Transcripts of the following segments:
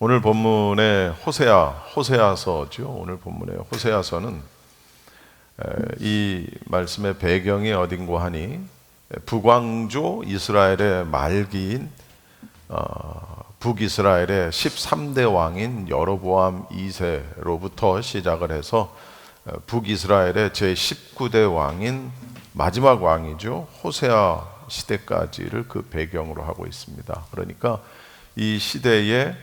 오늘 본문의 호세아서죠. 오늘 본문의 호세아서는 이 말씀의 배경이 어딘고 하니 북왕조 이스라엘의 말기인 북이스라엘의 13대 왕인 여로보암 2세로부터 시작을 해서 북이스라엘의 제19대 왕인 마지막 왕이죠. 호세아 시대까지를 그 배경으로 하고 있습니다. 그러니까 이 시대의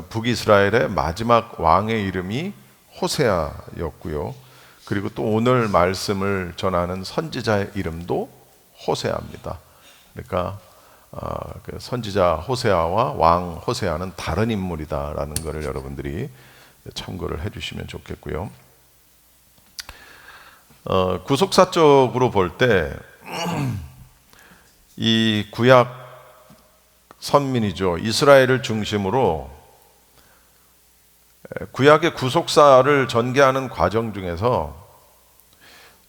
북이스라엘의 마지막 왕의 이름이 호세아였고요. 그리고 또 오늘 말씀을 전하는 선지자의 이름도 호세아입니다. 그러니까 그 선지자 호세아와 왕 호세아는 다른 인물이다라는 것을 여러분들이 참고를 해주시면 좋겠고요. 구속사적으로 볼 때 이 구약 선민이죠. 이스라엘을 중심으로 구약의 구속사를 전개하는 과정 중에서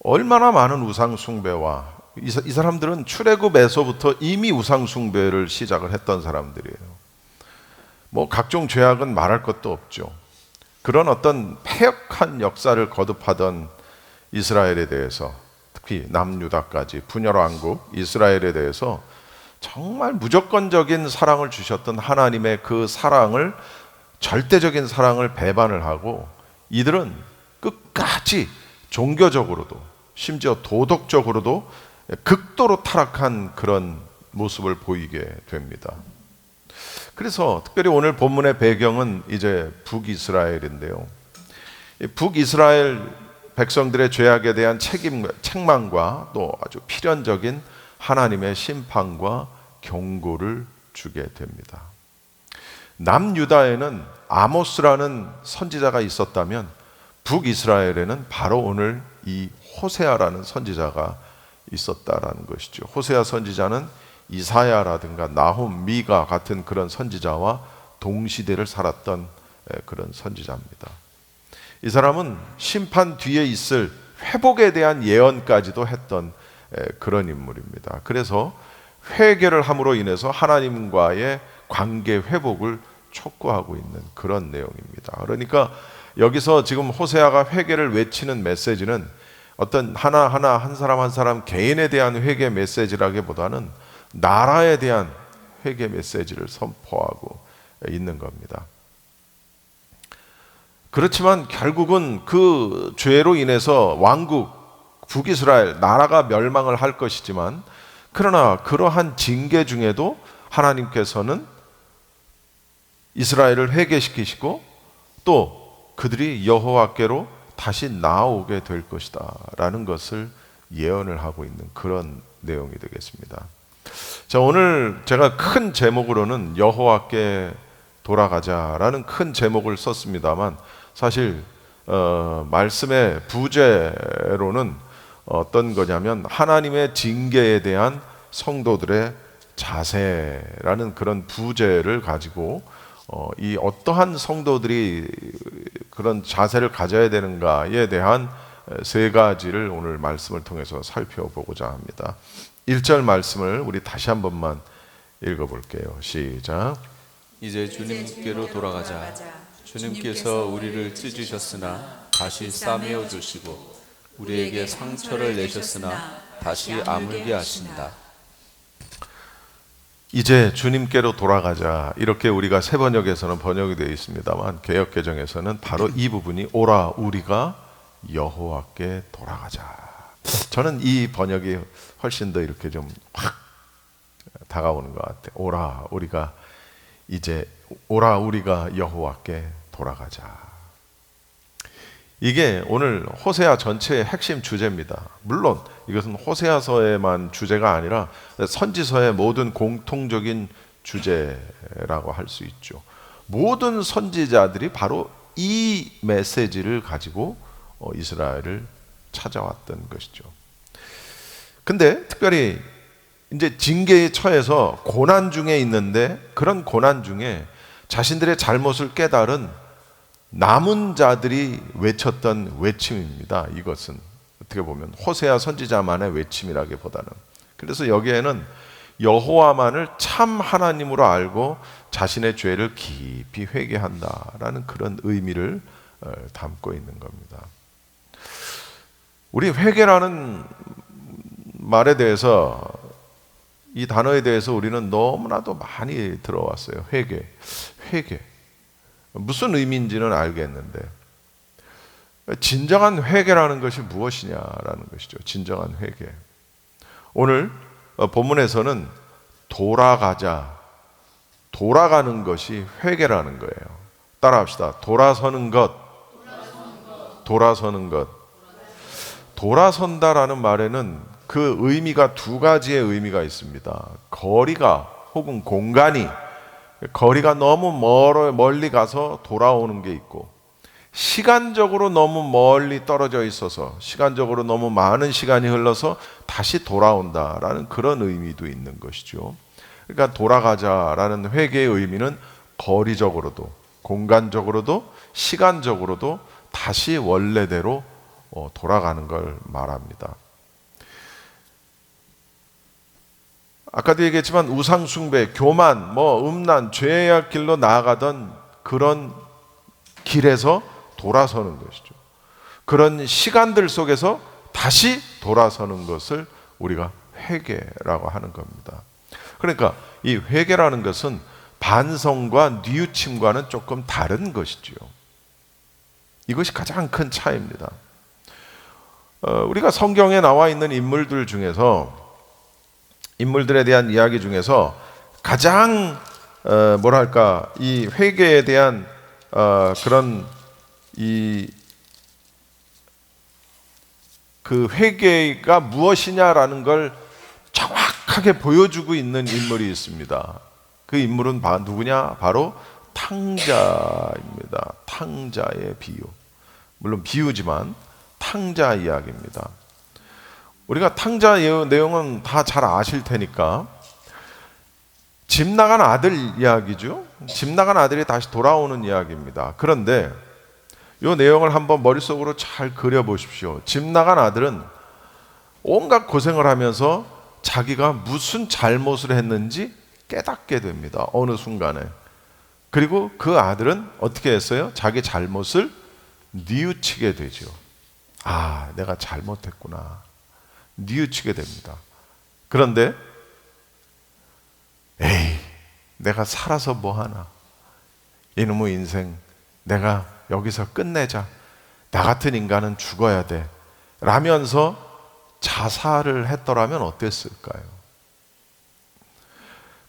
얼마나 많은 우상 숭배와 이 사람들은 출애굽에서부터 이미 우상 숭배를 시작을 했던 사람들이에요. 뭐 각종 죄악은 말할 것도 없죠. 그런 어떤 패역한 역사를 거듭하던 이스라엘에 대해서, 특히 남유다까지 분열왕국 이스라엘에 대해서 정말 무조건적인 사랑을 주셨던 하나님의 그 사랑을, 절대적인 사랑을 배반을 하고 이들은 끝까지 종교적으로도 심지어 도덕적으로도 극도로 타락한 그런 모습을 보이게 됩니다. 그래서 특별히 오늘 본문의 배경은 이제 북이스라엘인데요. 북이스라엘 백성들의 죄악에 대한 책망과 또 아주 필연적인 하나님의 심판과 경고를 주게 됩니다. 남유다에는 아모스라는 선지자가 있었다면 북이스라엘에는 바로 오늘 이 호세아라는 선지자가 있었다라는 것이죠. 호세아 선지자는 이사야라든가 나훔, 미가 같은 그런 선지자와 동시대를 살았던 그런 선지자입니다. 이 사람은 심판 뒤에 있을 회복에 대한 예언까지도 했던 그런 인물입니다. 그래서 회개를 함으로 인해서 하나님과의 관계 회복을 촉구하고 있는 그런 내용입니다. 그러니까 여기서 지금 호세아가 회개를 외치는 메시지는 어떤 하나하나 한 사람 한 사람 개인에 대한 회개 메시지라기보다는 나라에 대한 회개 메시지를 선포하고 있는 겁니다. 그렇지만 결국은 그 죄로 인해서 왕국 북이스라엘 나라가 멸망을 할 것이지만, 그러나 그러한 징계 중에도 하나님께서는 이스라엘을 회개시키시고 또 그들이 여호와께로 다시 나아오게 될 것이다 라는 것을 예언을 하고 있는 그런 내용이 되겠습니다. 자, 오늘 제가 큰 제목으로는 여호와께 돌아가자라는 큰 제목을 썼습니다만, 사실 말씀의 부제로는 어떤 거냐면 하나님의 징계에 대한 성도들의 자세라는 그런 부제를 가지고 이 어떠한 성도들이 그런 자세를 가져야 되는가에 대한 세 가지를 오늘 말씀을 통해서 살펴보고자 합니다. 1절 말씀을 우리 다시 한 번만 읽어볼게요. 시작. 이제 주님께로 돌아가자. 주님께서 우리를 찢으셨으나 다시 싸매어 주시고 우리에게 상처를 내셨으나 다시 아물게 하신다. 이제 주님께로 돌아가자, 이렇게 우리가 새 번역에서는 번역이 되어 있습니다만 개역개정에서는 바로 이 부분이 오라 우리가 여호와께 돌아가자. 저는 이 번역이 훨씬 더 이렇게 좀 확 다가오는 것 같아요. 오라 우리가 여호와께 돌아가자. 이게 오늘 호세아 전체의 핵심 주제입니다. 물론 이것은 호세아서에만 주제가 아니라 선지서의 모든 공통적인 주제라고 할 수 있죠. 모든 선지자들이 바로 이 메시지를 가지고 이스라엘을 찾아왔던 것이죠. 근데 특별히 이제 징계에 처해서 고난 중에 있는데, 그런 고난 중에 자신들의 잘못을 깨달은 남은 자들이 외쳤던 외침입니다. 이것은 어떻게 보면 호세아 선지자만의 외침이라기보다는. 그래서 여기에는 여호와만을 참 하나님으로 알고 자신의 죄를 깊이 회개한다라는 그런 의미를 담고 있는 겁니다. 우리 회개라는 말에 대해서, 이 단어에 대해서 우리는 너무나도 많이 들어왔어요. 회개. 무슨 의미인지는 알겠는데, 진정한 회개라는 것이 무엇이냐라는 것이죠. 진정한 회개. 오늘 본문에서는 돌아가는 것이 회개라는 거예요. 따라합시다. 돌아서는 것. 돌아선다라는 말에는 그 의미가 두 가지의 의미가 있습니다. 거리가 혹은 공간이, 거리가 너무 멀리 가서 돌아오는 게 있고, 시간적으로 너무 멀리 떨어져 있어서 시간적으로 너무 많은 시간이 흘러서 다시 돌아온다라는 그런 의미도 있는 것이죠. 그러니까 돌아가자라는 회개의 의미는 거리적으로도 공간적으로도 시간적으로도 다시 원래대로 돌아가는 걸 말합니다. 아까도 얘기했지만 우상숭배, 교만, 음란, 죄의 길로 나아가던 그런 길에서 돌아서는 것이죠. 그런 시간들 속에서 다시 돌아서는 것을 우리가 회개라고 하는 겁니다. 그러니까 이 회개라는 것은 반성과 뉘우침과는 조금 다른 것이지요. 이것이 가장 큰 차이입니다. 우리가 성경에 나와 있는 인물들 중에서, 인물들에 대한 이야기 중에서 가장 이 회개에 대한 그런 그 회개가 무엇이냐라는 걸 정확하게 보여주고 있는 인물이 있습니다. 그 인물은 누구냐? 바로 탕자입니다. 탕자의 비유. 물론 비유지만 탕자 이야기입니다. 우리가 탕자 내용은 다 잘 아실 테니까, 집 나간 아들 이야기죠. 집 나간 아들이 다시 돌아오는 이야기입니다. 그런데 이 내용을 한번 머릿속으로 잘 그려보십시오. 집 나간 아들은 온갖 고생을 하면서 자기가 무슨 잘못을 했는지 깨닫게 됩니다. 어느 순간에. 그리고 그 아들은 어떻게 했어요? 자기 잘못을 뉘우치게 되죠. 아, 내가 잘못했구나. 뉘우치게 됩니다. 그런데 에이, 내가 살아서 뭐하나, 이놈의 인생 내가 여기서 끝내자, 나 같은 인간은 죽어야 돼 라면서 자살을 했더라면 어땠을까요?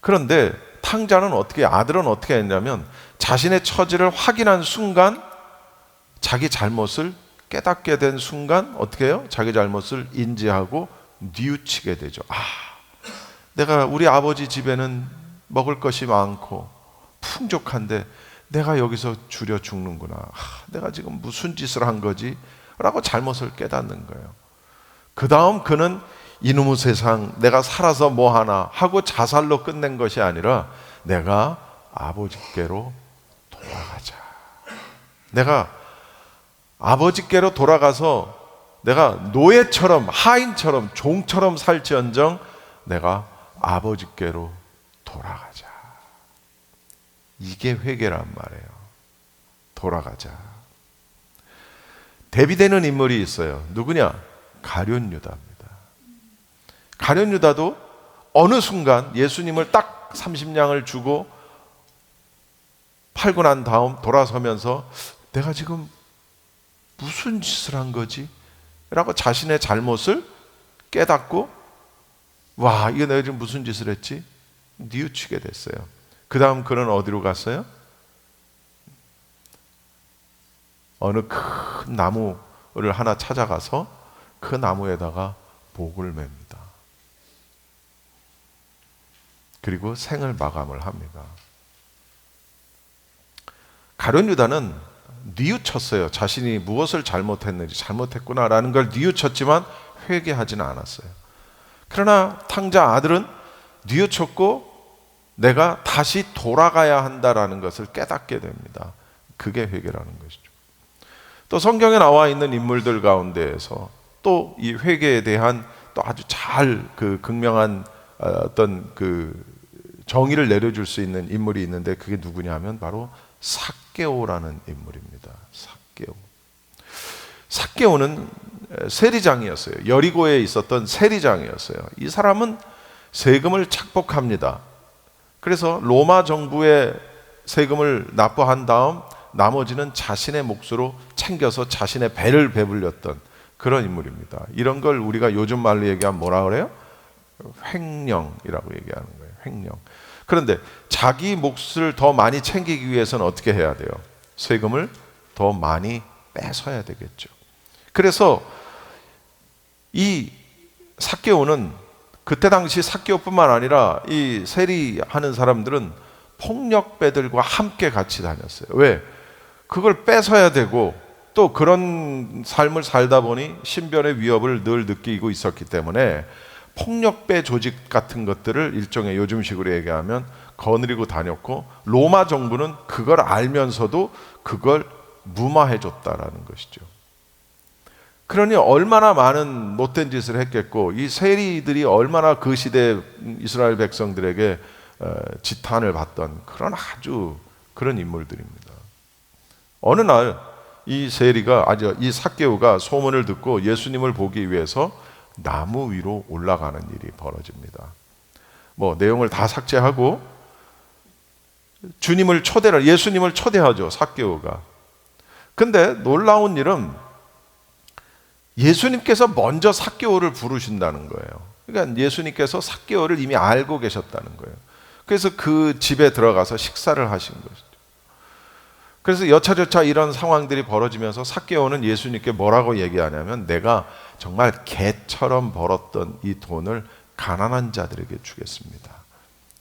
그런데 아들은 어떻게 했냐면, 자신의 처지를 확인한 순간, 자기 잘못을 깨닫게 된 순간 어떻게 해요? 자기 잘못을 인지하고 뉘우치게 되죠. 내가 우리 아버지 집에는 먹을 것이 많고 풍족한데 내가 여기서 줄여 죽는구나. 내가 지금 무슨 짓을 한 거지? 라고 잘못을 깨닫는 거예요. 그 다음 그는 이놈의 세상 내가 살아서 뭐하나 하고 자살로 끝낸 것이 아니라, 내가 아버지께로 돌아가자. 내가 아버지께로 돌아가서 내가 노예처럼, 하인처럼, 종처럼 살지언정 내가 아버지께로 돌아가자. 이게 회개란 말이에요. 돌아가자. 대비되는 인물이 있어요. 누구냐? 가룟 유다입니다. 가룟 유다도 어느 순간 예수님을 딱 30냥을 주고 팔고 난 다음 돌아서면서 내가 지금 무슨 짓을 한 거지? 라고 자신의 잘못을 깨닫고, 와, 이거 내가 지금 무슨 짓을 했지? 뉘우치게 됐어요. 그 다음 그는 어디로 갔어요? 어느 큰 나무를 하나 찾아가서 그 나무에다가 목을 맵니다. 그리고 생을 마감을 합니다. 가룟 유다는 뉘우쳤어요. 자신이 무엇을 잘못했는지, 잘못했구나라는 걸 뉘우쳤지만 회개하지는 않았어요. 그러나 탕자 아들은 뉘우쳤고 내가 다시 돌아가야 한다라는 것을 깨닫게 됩니다. 그게 회개라는 것이죠. 또 성경에 나와 있는 인물들 가운데에서 또 이 회개에 대한 또 아주 잘 그 극명한 어떤 그 정의를 내려줄 수 있는 인물이 있는데 그게 누구냐 하면 바로 삭개오라는 인물입니다. 삭개오. 삭개오는 세리장이었어요. 여리고에 있었던 세리장이었어요. 이 사람은 세금을 착복합니다. 그래서 로마 정부에 세금을 납부한 다음 나머지는 자신의 몫으로 챙겨서 자신의 배를 배불렸던 그런 인물입니다. 이런 걸 우리가 요즘 말로 얘기하면 뭐라 그래요? 횡령이라고 얘기하는 거예요. 횡령. 그런데 자기 몫을 더 많이 챙기기 위해서는 어떻게 해야 돼요? 세금을 더 많이 뺏어야 되겠죠. 그래서 이 삭개오는 그때 당시 삭개오뿐만 아니라 이 세리하는 사람들은 폭력배들과 함께 같이 다녔어요. 왜? 그걸 뺏어야 되고 또 그런 삶을 살다 보니 신변의 위협을 늘 느끼고 있었기 때문에 폭력배 조직 같은 것들을 일종의 요즘식으로 얘기하면 거느리고 다녔고 로마 정부는 그걸 알면서도 그걸 무마해 줬다라는 것이죠. 그러니 얼마나 많은 못된 짓을 했겠고 이 세리들이 얼마나 그 시대 이스라엘 백성들에게 지탄을 받던 그런 아주 그런 인물들입니다. 어느 날 이 세리가 이 삭개오가 소문을 듣고 예수님을 보기 위해서 나무 위로 올라가는 일이 벌어집니다. 뭐 내용을 다 삭제하고 예수님을 초대하죠. 삭개오가. 근데 놀라운 일은 예수님께서 먼저 삭개오를 부르신다는 거예요. 그러니까 예수님께서 삭개오를 이미 알고 계셨다는 거예요. 그래서 그 집에 들어가서 식사를 하신 것이죠. 그래서 여차저차 이런 상황들이 벌어지면서 삭개오는 예수님께 뭐라고 얘기하냐면 내가 정말 개처럼 벌었던 이 돈을 가난한 자들에게 주겠습니다.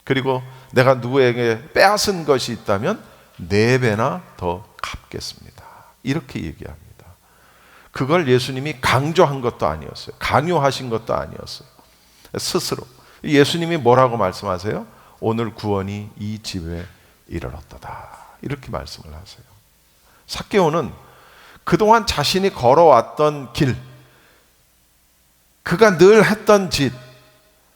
그리고 내가 누구에게 빼앗은 것이 있다면 4배나 더 갚겠습니다. 이렇게 얘기합니다. 그걸 예수님이 강조한 것도 아니었어요. 강요하신 것도 아니었어요. 스스로. 예수님이 뭐라고 말씀하세요? 오늘 구원이 이 집에 이르렀도다. 이렇게 말씀을 하세요. 삭개오는 그동안 자신이 걸어왔던 길, 그가 늘 했던 짓,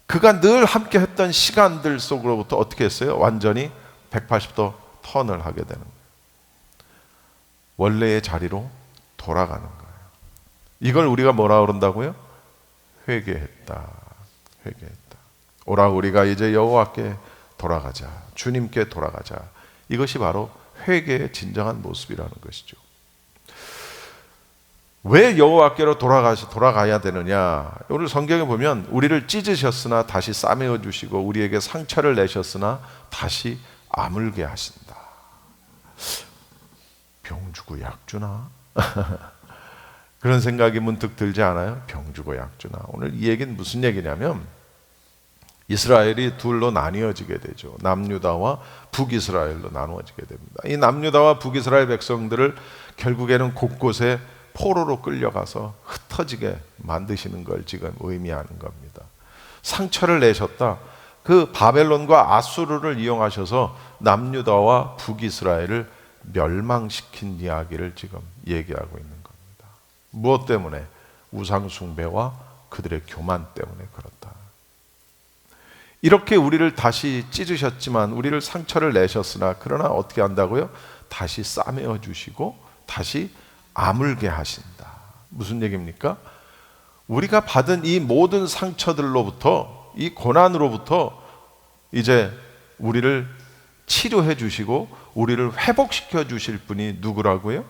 그가 늘 함께 했던 시간들 속으로부터 어떻게 했어요? 완전히 180도 턴을 하게 되는 거예요. 원래의 자리로 돌아가는 거예요. 이걸 우리가 뭐라 그런다고요? 회개했다. 회개했다. 오라 우리가 이제 여호와께 돌아가자. 주님께 돌아가자. 이것이 바로 회개의 진정한 모습이라는 것이죠. 왜 여호와께로 돌아가야 되느냐? 오늘 성경에 보면 우리를 찢으셨으나 다시 싸매어 주시고 우리에게 상처를 내셨으나 다시 아물게 하신다. 병 주고 약 주나? 그런 생각이 문득 들지 않아요? 병 주고 약 주나? 오늘 이 얘기는 무슨 얘기냐면 이스라엘이 둘로 나뉘어지게 되죠. 남유다와 북이스라엘로 나누어지게 됩니다. 이 남유다와 북이스라엘 백성들을 결국에는 곳곳에 포로로 끌려가서 흩어지게 만드시는 걸 지금 의미하는 겁니다. 상처를 내셨다. 그 바벨론과 아수르를 이용하셔서 남유다와 북이스라엘을 멸망시킨 이야기를 지금 얘기하고 있는 겁니다. 무엇 때문에? 우상 숭배와 그들의 교만 때문에 그렇다. 이렇게 우리를 다시 찢으셨지만 우리를 상처를 내셨으나 그러나 어떻게 한다고요? 다시 싸매어 주시고 다시 아물게 하신다. 무슨 얘기입니까? 우리가 받은 이 모든 상처들로부터 이 고난으로부터 이제 우리를 치료해 주시고 우리를 회복시켜 주실 분이 누구라고요?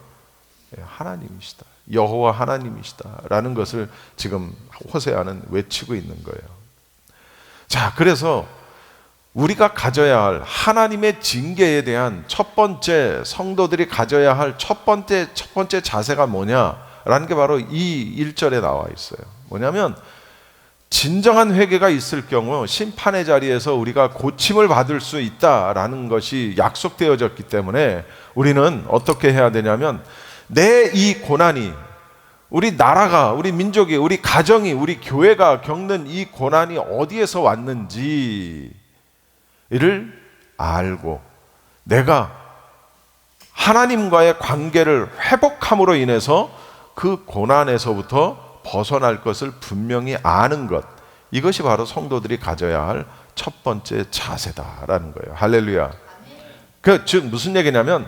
하나님이시다. 여호와 하나님이시다 라는 것을 지금 호세아는 외치고 있는 거예요. 자, 그래서 우리가 가져야 할 하나님의 징계에 대한 첫 번째 성도들이 가져야 할 첫 번째 자세가 뭐냐라는 게 바로 이 1절에 나와 있어요. 뭐냐면 진정한 회개가 있을 경우 심판의 자리에서 우리가 고침을 받을 수 있다라는 것이 약속되어졌기 때문에 우리는 어떻게 해야 되냐면 내 이 고난이 우리 나라가, 우리 민족이, 우리 가정이, 우리 교회가 겪는 이 고난이 어디에서 왔는지를 알고 내가 하나님과의 관계를 회복함으로 인해서 그 고난에서부터 벗어날 것을 분명히 아는 것, 이것이 바로 성도들이 가져야 할 첫 번째 자세다라는 거예요. 할렐루야. 즉 무슨 얘기냐면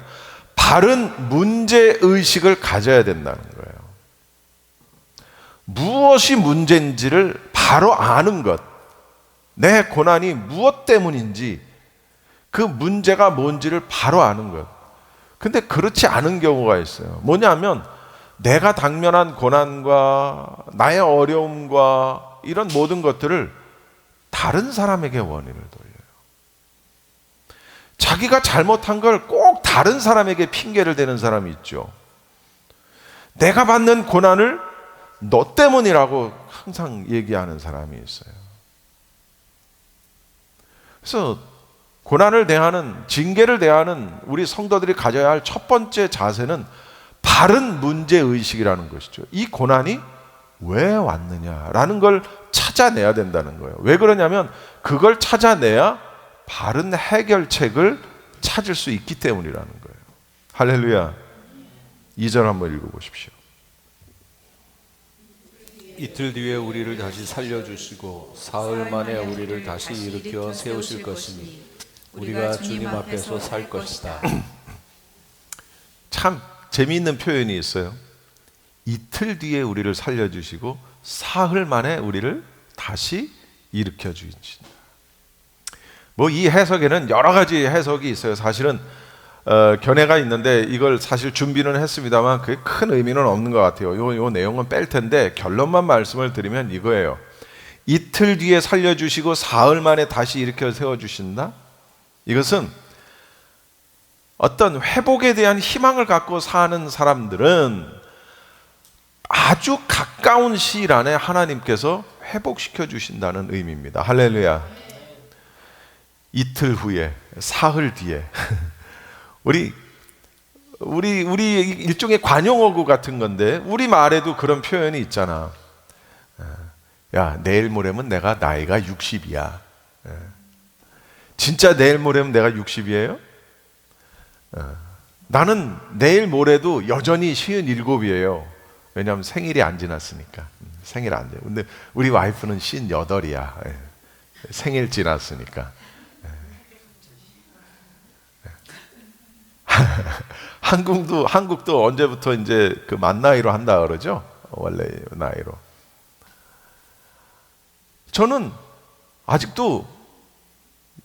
바른 문제의식을 가져야 된다는 거예요. 무엇이 문제인지를 바로 아는 것, 내 고난이 무엇 때문인지 그 문제가 뭔지를 바로 아는 것. 근데 그렇지 않은 경우가 있어요. 뭐냐면 내가 당면한 고난과 나의 어려움과 이런 모든 것들을 다른 사람에게 원인을 돌려요. 자기가 잘못한 걸 꼭 다른 사람에게 핑계를 대는 사람이 있죠. 내가 받는 고난을 너 때문이라고 항상 얘기하는 사람이 있어요. 그래서 고난을 대하는, 징계를 대하는 우리 성도들이 가져야 할 첫 번째 자세는 바른 문제의식이라는 것이죠. 이 고난이 왜 왔느냐라는 걸 찾아내야 된다는 거예요. 왜 그러냐면 그걸 찾아내야 바른 해결책을 찾을 수 있기 때문이라는 거예요. 할렐루야. 2절 한번 읽어보십시오. 이틀 뒤에 우리를 다시 살려주시고 사흘 만에 우리를 다시 일으켜 세우실 것이니 우리가 주님 앞에서 살 것이다. 참 재미있는 표현이 있어요. 이틀 뒤에 우리를 살려주시고 사흘 만에 우리를 다시 일으켜 주신다. 뭐 이 해석에는 여러 가지 해석이 있어요. 사실은 견해가 있는데 이걸 사실 준비는 했습니다만 그게 큰 의미는 없는 것 같아요. 요 내용은 뺄 텐데 결론만 말씀을 드리면 이거예요. 이틀 뒤에 살려주시고 사흘 만에 다시 일으켜 세워주신다. 이것은 어떤 회복에 대한 희망을 갖고 사는 사람들은 아주 가까운 시일 안에 하나님께서 회복시켜 주신다는 의미입니다. 할렐루야. 이틀 후에, 사흘 뒤에 우리 일종의 관용어구 같은 건데 우리 말에도 그런 표현이 있잖아. 야, 내일 모레면 내가 나이가 60이야. 진짜 내일 모레면 내가 60이에요? 나는 내일 모레도 여전히 57이에요. 왜냐하면 생일이 안 지났으니까. 생일 안 돼. 근데 우리 와이프는 58이야. 생일 지났으니까. 한국도 언제부터 이제 그 만 나이로 한다 그러죠? 원래 나이로. 저는 아직도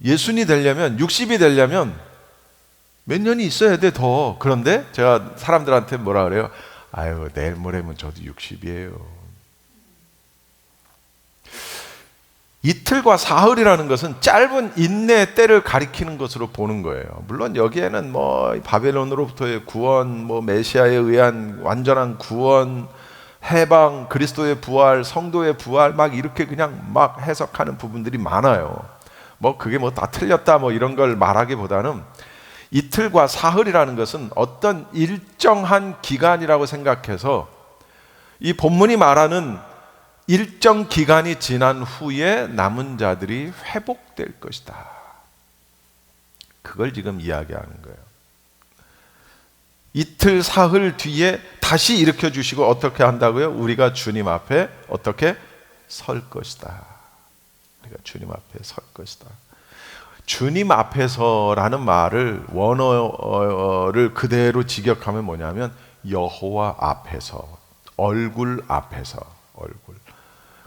60이 되려면 60이 되려면 몇 년이 있어야 돼 더. 그런데 제가 사람들한테 뭐라 그래요? 아유, 내일 모레면 저도 60이에요. 이틀과 사흘이라는 것은 짧은 인내의 때를 가리키는 것으로 보는 거예요. 물론 여기에는 뭐 바벨론으로부터의 구원, 뭐 메시아에 의한 완전한 구원, 해방, 그리스도의 부활, 성도의 부활 막 이렇게 그냥 막 해석하는 부분들이 많아요. 뭐 그게 뭐 다 틀렸다 뭐 이런 걸 말하기보다는 이틀과 사흘이라는 것은 어떤 일정한 기간이라고 생각해서 이 본문이 말하는 일정 기간이 지난 후에 남은 자들이 회복될 것이다. 그걸 지금 이야기하는 거예요. 이틀 사흘 뒤에 다시 일으켜 주시고 어떻게 한다고요? 우리가 주님 앞에 어떻게 설 것이다. 우리가 주님 앞에 설 것이다. 주님 앞에서라는 말을 원어를 그대로 직역하면 뭐냐면 여호와 앞에서, 얼굴 앞에서, 얼굴.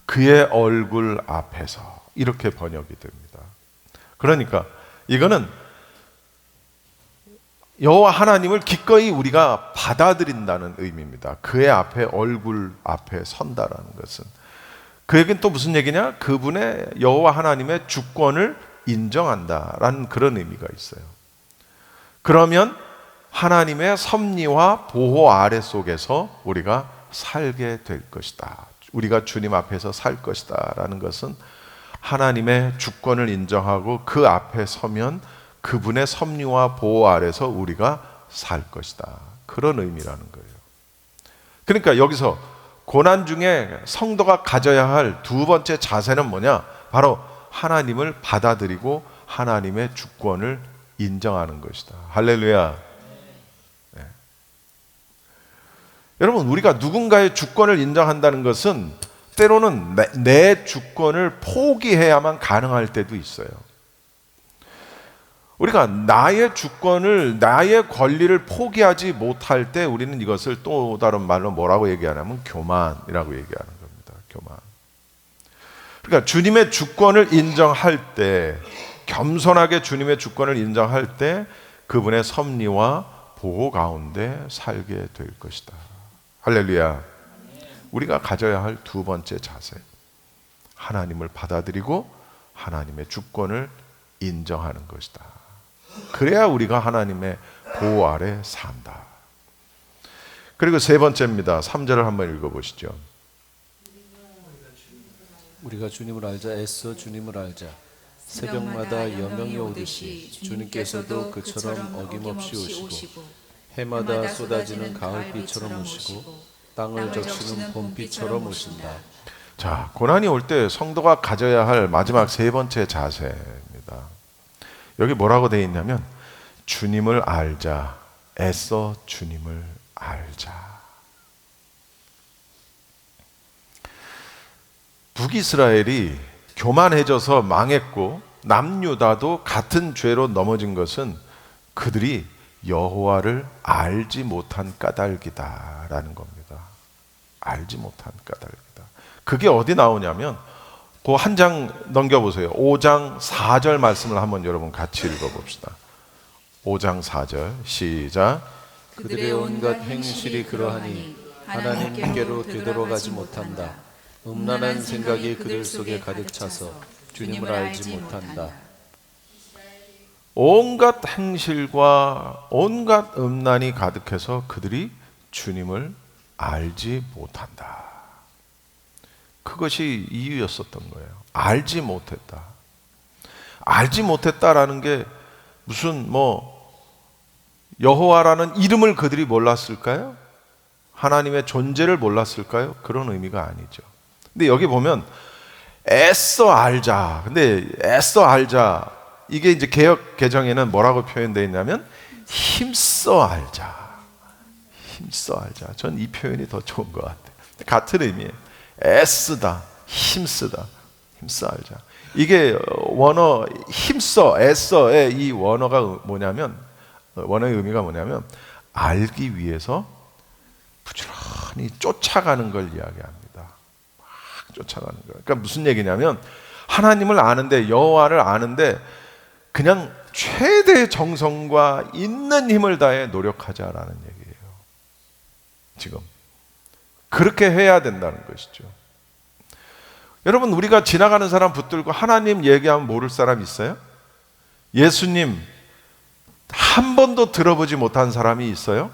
그의 얼굴 앞에서 이렇게 번역이 됩니다. 그러니까 이거는 여호와 하나님을 기꺼이 우리가 받아들인다는 의미입니다. 그의 앞에 얼굴 앞에 선다라는 것은 그 얘기는 또 무슨 얘기냐? 그분의 여호와 하나님의 주권을 인정한다라는 그런 의미가 있어요. 그러면 하나님의 섭리와 보호 아래 속에서 우리가 살게 될 것이다. 우리가 주님 앞에서 살 것이다 라는 것은 하나님의 주권을 인정하고 그 앞에 서면 그분의 섭리와 보호 아래서 우리가 살 것이다. 그런 의미라는 거예요. 그러니까 여기서 고난 중에 성도가 가져야 할 두 번째 자세는 뭐냐? 바로 하나님을 받아들이고 하나님의 주권을 인정하는 것이다. 할렐루야. 여러분, 우리가 누군가의 주권을 인정한다는 것은 때로는 내 주권을 포기해야만 가능할 때도 있어요. 우리가 나의 주권을, 나의 권리를 포기하지 못할 때 우리는 이것을 또 다른 말로 뭐라고 얘기하냐면 교만이라고 얘기하는 겁니다. 교만. 그러니까 주님의 주권을 인정할 때, 겸손하게 주님의 주권을 인정할 때 그분의 섭리와 보호 가운데 살게 될 것이다. 할렐루야. 우리가 가져야 할 두 번째 자세, 하나님을 받아들이고 하나님의 주권을 인정하는 것이다. 그래야 우리가 하나님의 보호 아래 산다. 그리고 세 번째입니다. 3절을 한번 읽어보시죠. 우리가 주님을 알자, 애써 주님을 알자. 새벽마다 여명이 오듯이 주님께서도 그처럼 어김없이 오시고 해마다 쏟아지는 가을비처럼 오시고 땅을 적시는 봄비처럼 오신다. 자, 고난이 올 때 성도가 가져야 할 마지막 세 번째 자세입니다. 여기 뭐라고 되어 있냐면 주님을 알자, 애써 주님을 알자. 북이스라엘이 교만해져서 망했고 남유다도 같은 죄로 넘어진 것은 그들이 여호와를 알지 못한 까닭이다라는 겁니다. 알지 못한 까닭이다. 그게 어디 나오냐면 그 한 장 넘겨보세요. 5장 4절 말씀을 한번 여러분 같이 읽어봅시다. 5장 4절 시작. 그들의 온갖 행실이 그러하니 하나님께로 되돌아가지 못한다. 음란한 생각이 그들 속에 가득 차서 주님을 알지 못한다. 온갖 행실과 온갖 음란이 가득해서 그들이 주님을 알지 못한다. 그것이 이유였었던 거예요. 알지 못했다. 알지 못했다라는 게 무슨 여호와라는 이름을 그들이 몰랐을까요? 하나님의 존재를 몰랐을까요? 그런 의미가 아니죠. 근데 여기 보면 애써 알자. 근데 애써 알자. 이게 이제 개역 개정에는 뭐라고 표현되어 있냐면 힘써 알자. 힘써 알자. 전 이 표현이 더 좋은 것 같아요. 같은 의미예요. 애쓰다, 힘쓰다, 힘써 알자. 이게 원어 힘써, 애써의 이 원어가 뭐냐면, 원어의 의미가 뭐냐면 알기 위해서 부지런히 쫓아가는 걸 이야기합니다. 막 쫓아가는 거예요. 그러니까 무슨 얘기냐면 하나님을 아는데, 여호와를 아는데 그냥 최대의 정성과 있는 힘을 다해 노력하자라는 얘기예요. 지금 그렇게 해야 된다는 것이죠. 여러분, 우리가 지나가는 사람 붙들고 하나님 얘기하면 모를 사람 있어요? 예수님 한 번도 들어보지 못한 사람이 있어요?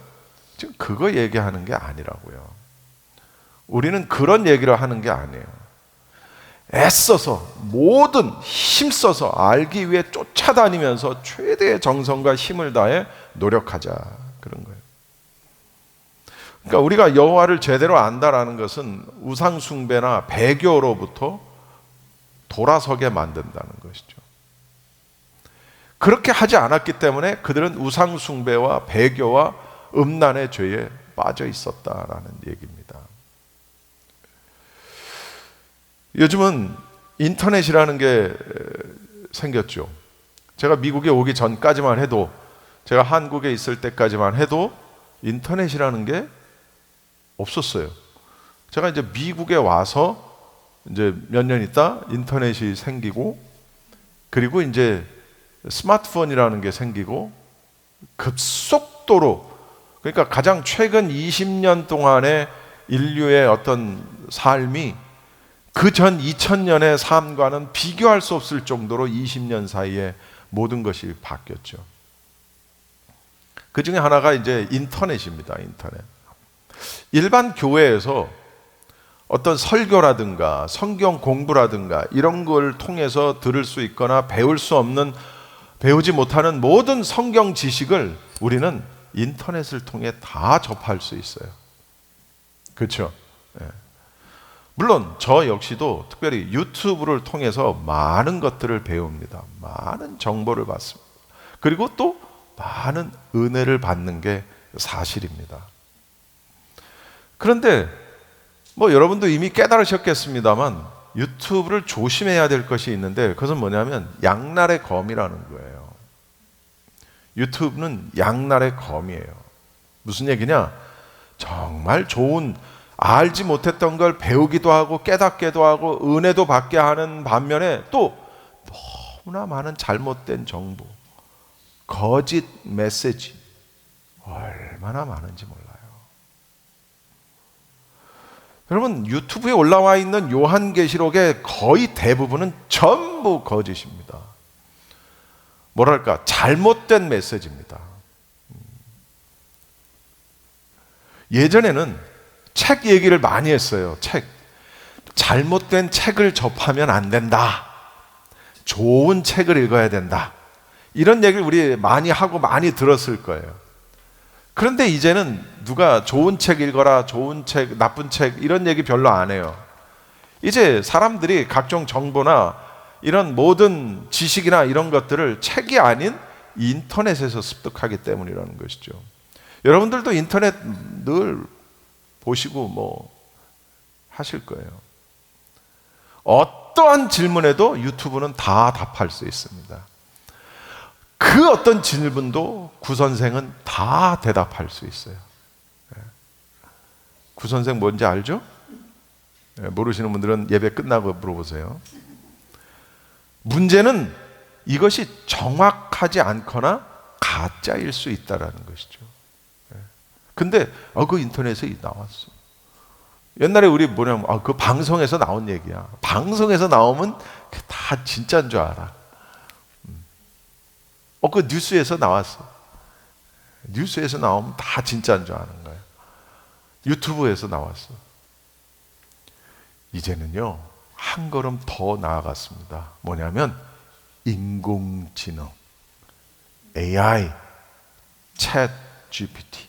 지금 그거 얘기하는 게 아니라고요. 우리는 그런 얘기를 하는 게 아니에요. 애써서 모든 힘써서 알기 위해 쫓아다니면서 최대의 정성과 힘을 다해 노력하자, 그런 거예요. 그러니까 우리가 여호와를 제대로 안다라는 것은 우상 숭배나 배교로부터 돌아서게 만든다는 것이죠. 그렇게 하지 않았기 때문에 그들은 우상 숭배와 배교와 음란의 죄에 빠져 있었다라는 얘기입니다. 요즘은 인터넷이라는 게 생겼죠. 제가 미국에 오기 전까지만 해도, 제가 한국에 있을 때까지만 해도 인터넷이라는 게 없었어요. 제가 이제 미국에 와서 이제 몇 년 있다 인터넷이 생기고, 그리고 이제 스마트폰이라는 게 생기고, 급속도로, 그러니까 가장 최근 20년 동안의 인류의 어떤 삶이 그 전 2000년의 삶과는 비교할 수 없을 정도로 20년 사이에 모든 것이 바뀌었죠. 그 중에 하나가 이제 인터넷입니다. 인터넷. 일반 교회에서 어떤 설교라든가 성경 공부라든가 이런 걸 통해서 들을 수 있거나 배울 수 없는, 배우지 못하는 모든 성경 지식을 우리는 인터넷을 통해 다 접할 수 있어요. 그렇죠? 네. 물론 저 역시도 특별히 유튜브를 통해서 많은 것들을 배웁니다. 많은 정보를 받습니다. 그리고 또 많은 은혜를 받는 게 사실입니다. 그런데 뭐 여러분도 이미 깨달으셨겠습니다만 유튜브를 조심해야 될 것이 있는데 그것은 뭐냐면 양날의 검이라는 거예요. 유튜브는 양날의 검이에요. 무슨 얘기냐? 정말 좋은 알지 못했던 걸 배우기도 하고 깨닫기도 하고 은혜도 받게 하는 반면에 또 너무나 많은 잘못된 정보, 거짓 메시지 얼마나 많은지 몰라요. 여러분 유튜브에 올라와 있는 요한계시록의 거의 대부분은 전부 거짓입니다. 뭐랄까 잘못된 메시지입니다. 예전에는 책 얘기를 많이 했어요. 책. 잘못된 책을 접하면 안 된다. 좋은 책을 읽어야 된다. 이런 얘기를 우리 많이 하고 많이 들었을 거예요. 그런데 이제는 누가 좋은 책 읽어라, 좋은 책, 나쁜 책 이런 얘기 별로 안 해요. 이제 사람들이 각종 정보나 이런 모든 지식이나 이런 것들을 책이 아닌 인터넷에서 습득하기 때문이라는 것이죠. 여러분들도 인터넷 늘 보시고 뭐 하실 거예요. 어떠한 질문에도 유튜브는 다 답할 수 있습니다. 그 어떤 질문도 구선생은 다 대답할 수 있어요. 구선생 뭔지 알죠? 모르시는 분들은 예배 끝나고 물어보세요. 문제는 이것이 정확하지 않거나 가짜일 수 있다는 것이죠. 근데 그 인터넷에 나왔어. 옛날에 우리 뭐냐면 그 방송에서 나온 얘기야. 방송에서 나오면 다 진짜인 줄 알아. 그 뉴스에서 나왔어. 뉴스에서 나오면 다 진짜인 줄 아는 거예요. 유튜브에서 나왔어. 이제는요 한 걸음 더 나아갔습니다. 뭐냐면 인공지능, AI, 챗 GPT,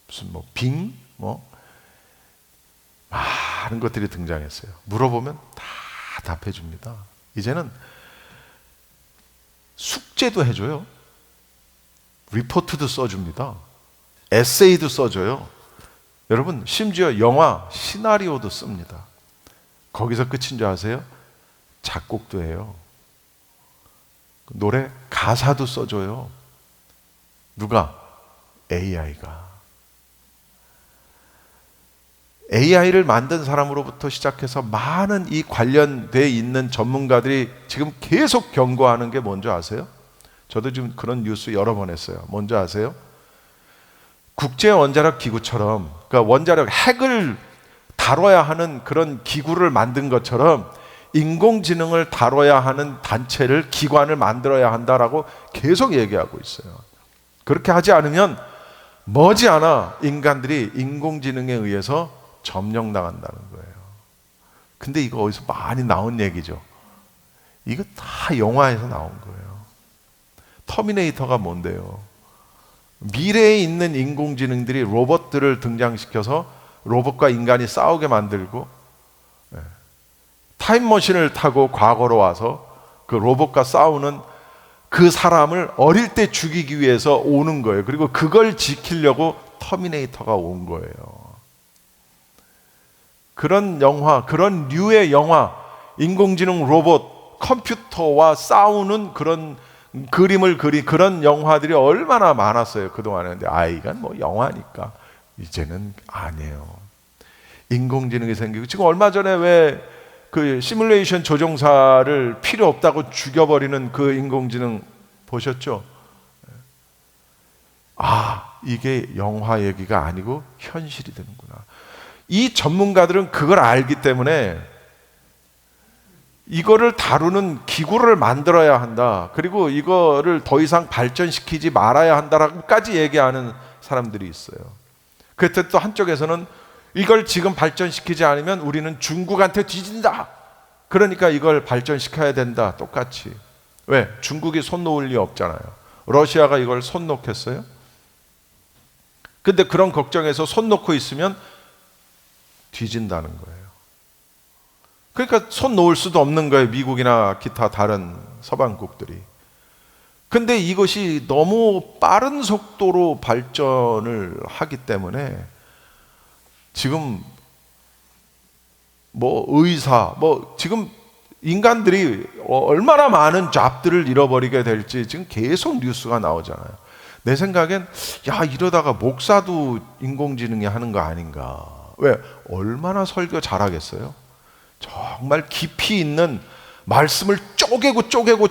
무슨 빙, 많은 것들이 등장했어요. 물어보면 다 답해 줍니다. 이제는 숙제도 해줘요. 리포트도 써줍니다. 에세이도 써줘요. 여러분 심지어 영화 시나리오도 씁니다. 거기서 끝인 줄 아세요? 작곡도 해요. 노래 가사도 써줘요. 누가? AI가. AI를 만든 사람으로부터 시작해서 많은 이 관련되어 있는 전문가들이 지금 계속 경고하는 게 뭔지 아세요? 저도 지금 그런 뉴스 여러 번 했어요. 뭔지 아세요? 국제원자력 기구처럼, 그러니까 원자력 핵을 다뤄야 하는 그런 기구를 만든 것처럼 인공지능을 다뤄야 하는 단체를, 기관을 만들어야 한다라고 계속 얘기하고 있어요. 그렇게 하지 않으면 머지않아 인간들이 인공지능에 의해서 점령당한다는 거예요. 근데 이거 어디서 많이 나온 얘기죠. 이거 다 영화에서 나온 거예요. 터미네이터가 뭔데요? 미래에 있는 인공지능들이 로봇들을 등장시켜서 로봇과 인간이 싸우게 만들고 타임머신을 타고 과거로 와서 그 로봇과 싸우는 그 사람을 어릴 때 죽이기 위해서 오는 거예요. 그리고 그걸 지키려고 터미네이터가 온 거예요. 그런 영화, 그런 류의 영화, 인공지능 로봇, 컴퓨터와 싸우는 그런 그림을 그린 그런 영화들이 얼마나 많았어요. 그동안에. 근데 아이가 뭐 영화니까 이제는 아니에요. 인공지능이 생기고 지금 얼마 전에 왜 그 시뮬레이션 조종사를 필요 없다고 죽여버리는 그 인공지능 보셨죠? 이게 영화 얘기가 아니고 현실이 되는구나. 이 전문가들은 그걸 알기 때문에 이거를 다루는 기구를 만들어야 한다. 그리고 이거를 더 이상 발전시키지 말아야 한다라고까지 얘기하는 사람들이 있어요. 그때 또 한쪽에서는 이걸 지금 발전시키지 않으면 우리는 중국한테 뒤진다. 그러니까 이걸 발전시켜야 된다. 똑같이. 왜? 중국이 손 놓을 리 없잖아요. 러시아가 이걸 손 놓겠어요? 근데 그런 걱정에서 손 놓고 있으면 뒤진다는 거예요. 그러니까 손 놓을 수도 없는 거예요. 미국이나 기타 다른 서방국들이. 근데 이것이 너무 빠른 속도로 발전을 하기 때문에 지금 뭐 의사, 뭐 지금 인간들이 얼마나 많은 잡들을 잃어버리게 될지 지금 계속 뉴스가 나오잖아요. 내 생각엔 야, 이러다가 목사도 인공지능이 하는 거 아닌가. 왜? 얼마나 설교 잘하겠어요? 정말 깊이 있는 말씀을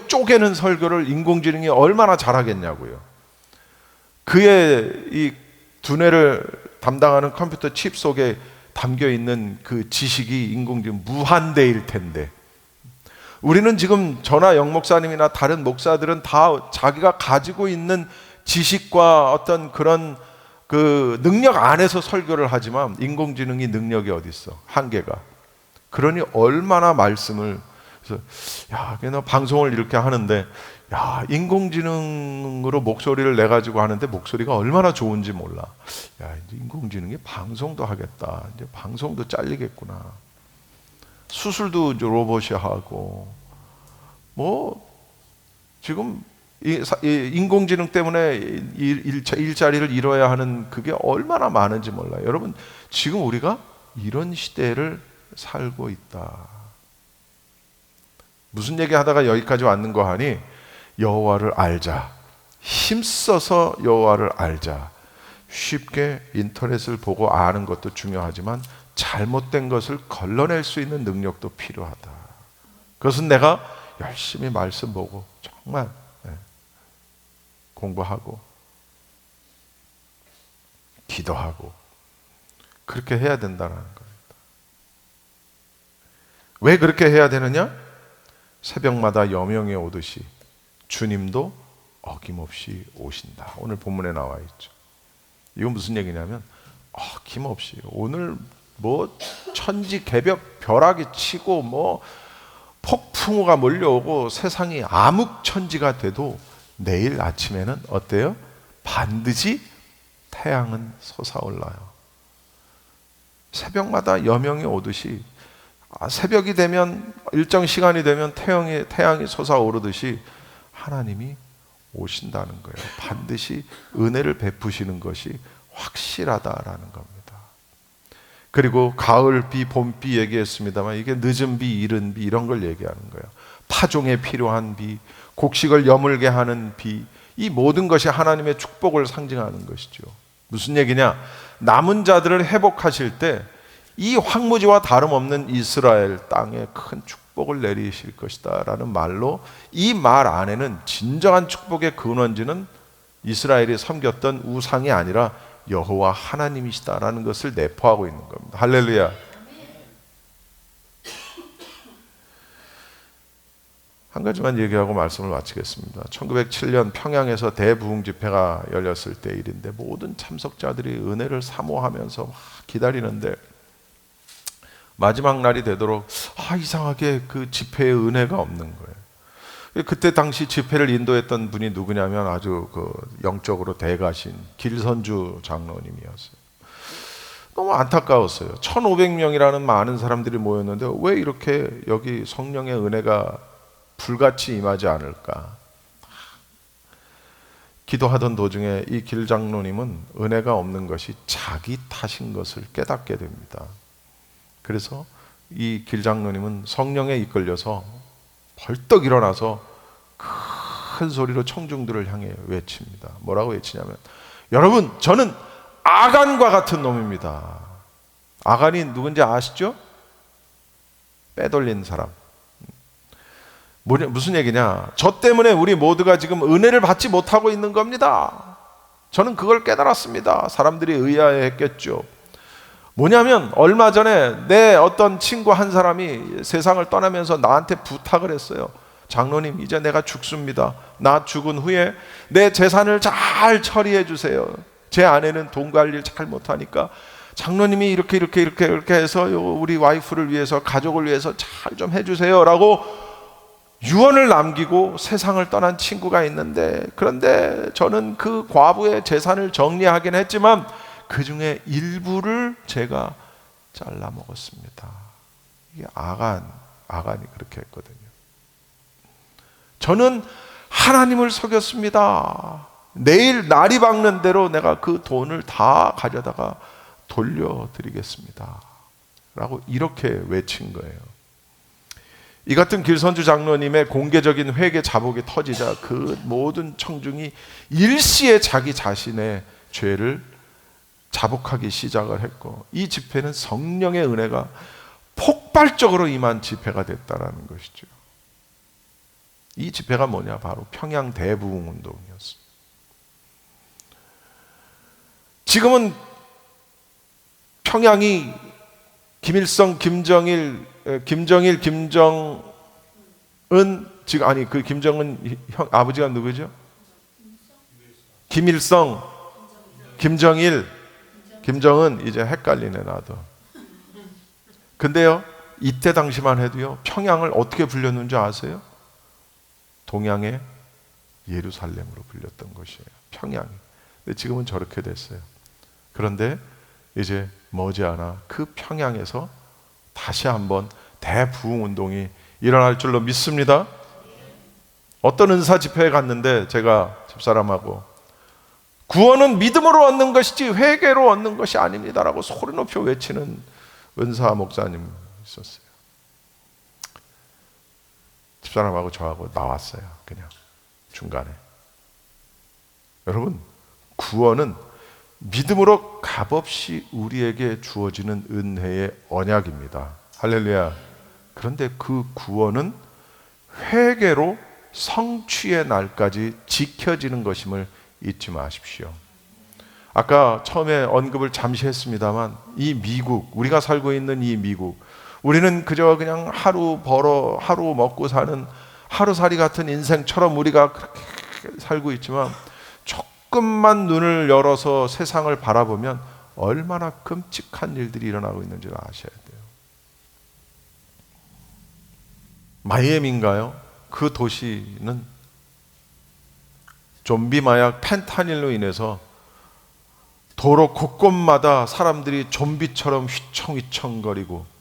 쪼개는 설교를 인공지능이 얼마나 잘하겠냐고요. 그의 이 두뇌를 담당하는 컴퓨터 칩 속에 담겨 있는 그 지식이 인공지능 무한대일 텐데, 우리는 지금 저나 영 목사님이나 다른 목사들은 다 자기가 가지고 있는 지식과 어떤 그런 그 능력 안에서 설교를 하지만 인공지능이 능력이 어디 있어? 한계가. 그러니 얼마나 말씀을, 그래서 야, 너 방송을 이렇게 하는데 야, 인공지능으로 목소리를 내 가지고 하는데 목소리가 얼마나 좋은지 몰라. 야, 이제 인공지능이 방송도 하겠다. 이제 방송도 잘리겠구나. 수술도 이제 로봇이 하고, 뭐 지금 이 인공지능 때문에 일자리를 잃어야 하는 그게 얼마나 많은지 몰라요. 여러분, 지금 우리가 이런 시대를 살고 있다. 무슨 얘기 하다가 여기까지 왔는 거 하니, 여호와를 알자, 힘써서 여호와를 알자. 쉽게 인터넷을 보고 아는 것도 중요하지만 잘못된 것을 걸러낼 수 있는 능력도 필요하다. 그것은 내가 열심히 말씀 보고 정말 공부하고 기도하고 그렇게 해야 된다는 겁니다. 왜 그렇게 해야 되느냐? 새벽마다 여명이 오듯이 주님도 어김없이 오신다. 오늘 본문에 나와 있죠. 이건 무슨 얘기냐면 어김없이 오늘 뭐 천지 개벽 벼락이 치고 뭐 폭풍우가 몰려오고 세상이 암흑천지가 돼도 내일 아침에는 어때요? 반드시 태양은 솟아올라요. 새벽마다 여명이 오듯이 새벽이 되면, 일정 시간이 되면 태양이 솟아오르듯이 하나님이 오신다는 거예요. 반드시 은혜를 베푸시는 것이 확실하다라는 겁니다. 그리고 가을비, 봄비 얘기했습니다만 이게 늦은 비, 이른 비 이런 걸 얘기하는 거예요. 파종에 필요한 비, 곡식을 여물게 하는 비, 이 모든 것이 하나님의 축복을 상징하는 것이죠. 무슨 얘기냐? 남은 자들을 회복하실 때 이 황무지와 다름없는 이스라엘 땅에 큰 축복을 내리실 것이다 라는 말로, 이 말 안에는 진정한 축복의 근원지는 이스라엘이 섬겼던 우상이 아니라 여호와 하나님이시다라는 것을 내포하고 있는 겁니다. 할렐루야. 한 가지만 얘기하고 말씀을 마치겠습니다. 1907년 평양에서 대부흥 집회가 열렸을 때 일인데, 모든 참석자들이 은혜를 사모하면서 막 기다리는데 마지막 날이 되도록 이상하게 그 집회에 은혜가 없는 거예요. 그때 당시 집회를 인도했던 분이 누구냐면 아주 그 영적으로 대가신 길선주 장로님이었어요. 너무 안타까웠어요. 1500명이라는 많은 사람들이 모였는데 왜 이렇게 여기 성령의 은혜가 불같이 임하지 않을까? 기도하던 도중에 이 길 장로님은 은혜가 없는 것이 자기 탓인 것을 깨닫게 됩니다. 그래서 이 길 장로님은 성령에 이끌려서 벌떡 일어나서 큰 소리로 청중들을 향해 외칩니다. 뭐라고 외치냐면, 여러분, 저는 아간과 같은 놈입니다. 아간이 누군지 아시죠? 빼돌린 사람. 무슨 얘기냐? 저 때문에 우리 모두가 지금 은혜를 받지 못하고 있는 겁니다. 저는 그걸 깨달았습니다. 사람들이 의아해했겠죠. 뭐냐면 얼마 전에 내 어떤 친구 한 사람이 세상을 떠나면서 나한테 부탁을 했어요. 장로님, 이제 내가 죽습니다. 나 죽은 후에 내 재산을 잘 처리해 주세요. 제 아내는 돈 관리를 잘 못하니까 장로님이 이렇게 해서 우리 와이프를 위해서, 가족을 위해서 잘 좀 해주세요 라고 유언을 남기고 세상을 떠난 친구가 있는데, 그런데 저는 그 과부의 재산을 정리하긴 했지만 그 중에 일부를 제가 잘라 먹었습니다. 이게 아간이 그렇게 했거든요. 저는 하나님을 속였습니다. 내일 날이 밝는 대로 내가 그 돈을 다 가져다가 돌려드리겠습니다 라고 이렇게 외친 거예요. 이 같은 길선주 장로님의 공개적인 회개 자복이 터지자 그 모든 청중이 일시에 자기 자신의 죄를 자복하기 시작을 했고, 이 집회는 성령의 은혜가 폭발적으로 임한 집회가 됐다라는 것이죠. 이 집회가 뭐냐? 바로 평양 대부흥운동이었습니다. 지금은 평양이 김일성, 김정은 지금 아니 그 김정은 형 아버지가 누구죠? 김일성, 김정은 이제 헷갈리네 나도. 근데요, 이때 당시만 해도요, 평양을 어떻게 불렸는지 아세요? 동양의 예루살렘으로 불렸던 것이에요. 평양이. 근데 지금은 저렇게 됐어요. 그런데 이제 머지않아 그 평양에서 다시 한번 대부흥 운동이 일어날 줄로 믿습니다. 어떤 은사 집회에 갔는데 제가 집사람하고 구원은 믿음으로 얻는 것이지 회개로 얻는 것이 아닙니다라고 소리 높여 외치는 은사 목사님 있었어요. 집사람하고 저하고 나왔어요. 그냥 중간에. 여러분, 구원은 믿음으로 값없이 우리에게 주어지는 은혜의 언약입니다. 할렐루야. 그런데 그 구원은 회개로 성취의 날까지 지켜지는 것임을 잊지 마십시오. 아까 처음에 언급을 잠시 했습니다만, 이 미국, 우리가 살고 있는 이 미국, 우리는 그저 그냥 하루 벌어 하루 먹고 사는 하루살이 같은 인생처럼 우리가 그렇게 살고 있지만, 조금만 눈을 열어서 세상을 바라보면 얼마나 끔찍한 일들이 일어나고 있는지를 아셔야 돼요. 마이애미인가요? 그 도시는 좀비 마약 펜타닐로 인해서 도로 곳곳마다 사람들이 좀비처럼 휘청휘청거리고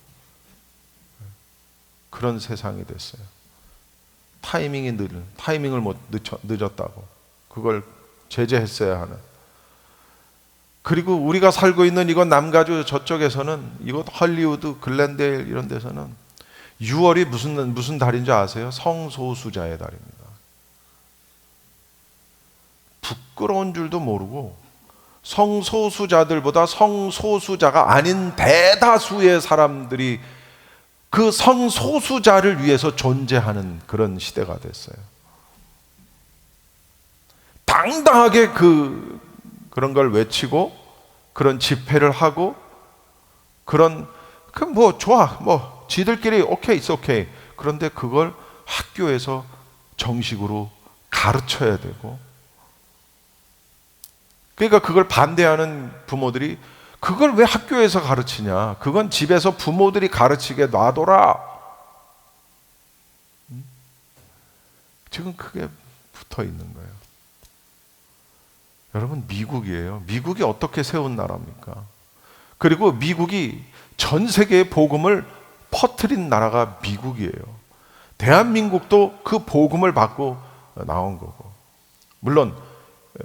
그런 세상이 됐어요. 타이밍을 못 늦었다고 그걸 제재했어야 하는. 그리고 우리가 살고 있는 이곳 남가주 저쪽에서는, 이곳 헐리우드, 글렌데일 이런 데서는 6월이 무슨 달인 줄 아세요? 성소수자의 달입니다. 부끄러운 줄도 모르고 성소수자들보다 성소수자가 아닌 대다수의 사람들이 그 성소수자를 위해서 존재하는 그런 시대가 됐어요. 당당하게 그런 걸 외치고 그런 집회를 하고 좋아, 지들끼리 오케이, it's 오케이. 그런데 그걸 학교에서 정식으로 가르쳐야 되고, 그러니까 그걸 반대하는 부모들이 그걸 왜 학교에서 가르치냐? 그건 집에서 부모들이 가르치게 놔둬라. 지금 그게 붙어 있는 거예요. 여러분, 미국이에요. 미국이 어떻게 세운 나라입니까? 그리고 미국이 전 세계의 복음을 퍼뜨린 나라가 미국이에요. 대한민국도 그 복음을 받고 나온 거고. 물론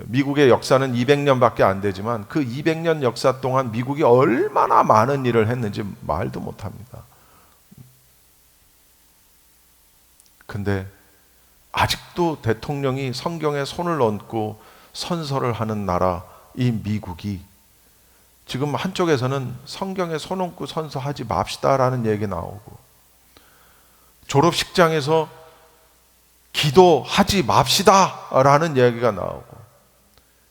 미국의 역사는 200년밖에 안 되지만 그 200년 역사 동안 미국이 얼마나 많은 일을 했는지 말도 못합니다. 근데 아직도 대통령이 성경에 손을 얹고 선서를 하는 나라, 이 미국이 지금 한쪽에서는 성경에 손 얹고 선서하지 맙시다라는 얘기 나오고, 졸업식장에서 기도하지 맙시다라는 얘기가 나오고,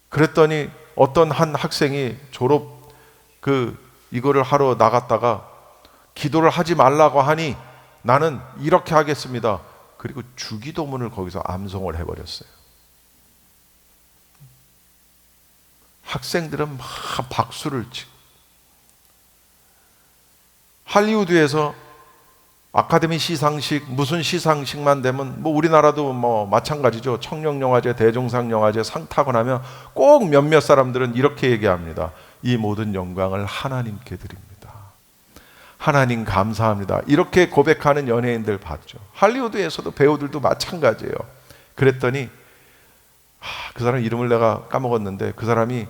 그랬더니 어떤 한 학생이 이거를 하러 나갔다가 기도를 하지 말라고 하니 나는 이렇게 하겠습니다. 그리고 주기도문을 거기서 암송을 해버렸어요. 학생들은 막 박수를 치고, 할리우드에서 아카데미 시상식, 무슨 시상식만 되면 우리나라도 마찬가지죠. 청룡영화제, 대종상영화제 상 타고 나면 꼭 몇몇 사람들은 이렇게 얘기합니다. 이 모든 영광을 하나님께 드립니다. 하나님 감사합니다. 이렇게 고백하는 연예인들 봤죠. 할리우드에서도 배우들도 마찬가지예요. 그랬더니 그 사람 이름을 내가 까먹었는데 그 사람이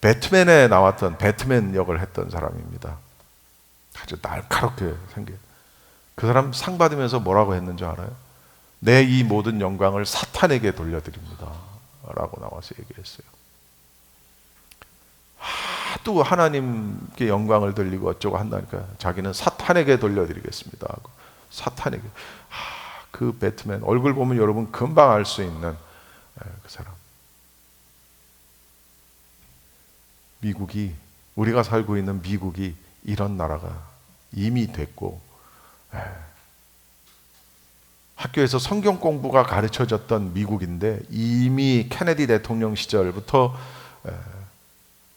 배트맨에 나왔던 배트맨 역을 했던 사람입니다. 아주 날카롭게 생긴. 그 사람 상 받으면서 뭐라고 했는지 알아요? 내 이 모든 영광을 사탄에게 돌려드립니다 라고 나와서 얘기했어요. 하도 하나님께 영광을 돌리고 어쩌고 한다니까 자기는 사탄에게 돌려드리겠습니다 하고 사탄에게. 그 배트맨 얼굴 보면 여러분 금방 알 수 있는 그 사람. 미국이, 우리가 살고 있는 미국이 이런 나라가 이미 됐고, 학교에서 성경 공부가 가르쳐졌던 미국인데 이미 케네디 대통령 시절부터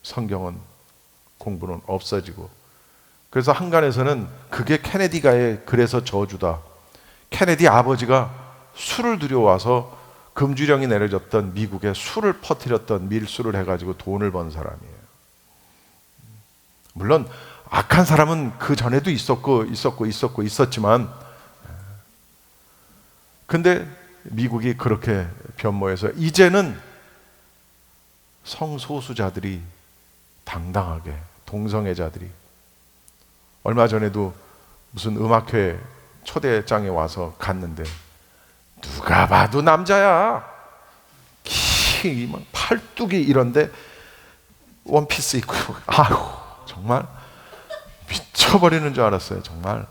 성경은 공부는 없어지고, 그래서 한간에서는 그게 케네디가의 그래서 저주다. 케네디 아버지가 술을 들여와서 금주령이 내려졌던 미국에 술을 퍼뜨렸던, 밀수를 해가지고 돈을 번 사람이에요. 물론 악한 사람은 그 전에도 있었지만, 근데 미국이 그렇게 변모해서 이제는 성소수자들이 당당하게, 동성애자들이, 얼마 전에도 무슨 음악회 초대장에 와서 갔는데 누가 봐도 남자야. 키 팔뚝이 이런데 원피스 입고, 아유 정말 미쳐버리는 줄 알았어요. 정말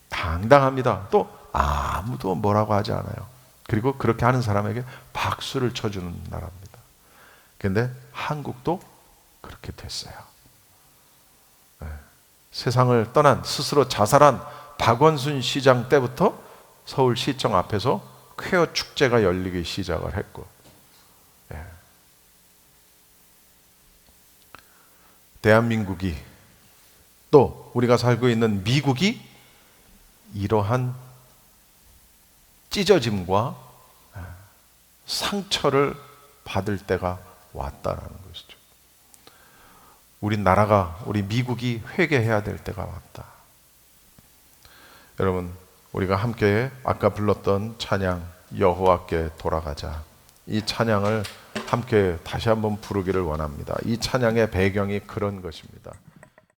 당당합니다. 또 아무도 뭐라고 하지 않아요. 그리고 그렇게 하는 사람에게 박수를 쳐주는 나라입니다. 그런데 한국도 그렇게 됐어요. 세상을 떠난, 스스로 자살한 박원순 시장 때부터 서울시청 앞에서 퀘어 축제가 열리기 시작을 했고, 대한민국이, 또 우리가 살고 있는 미국이 이러한 찢어짐과 상처를 받을 때가 왔다라는 것이죠. 우리 나라가, 우리 미국이 회개해야 될 때가 왔다. 여러분, 우리가 함께 아까 불렀던 찬양 여호와께 돌아가자, 이 찬양을 함께 다시 한번 부르기를 원합니다. 이 찬양의 배경이 그런 것입니다.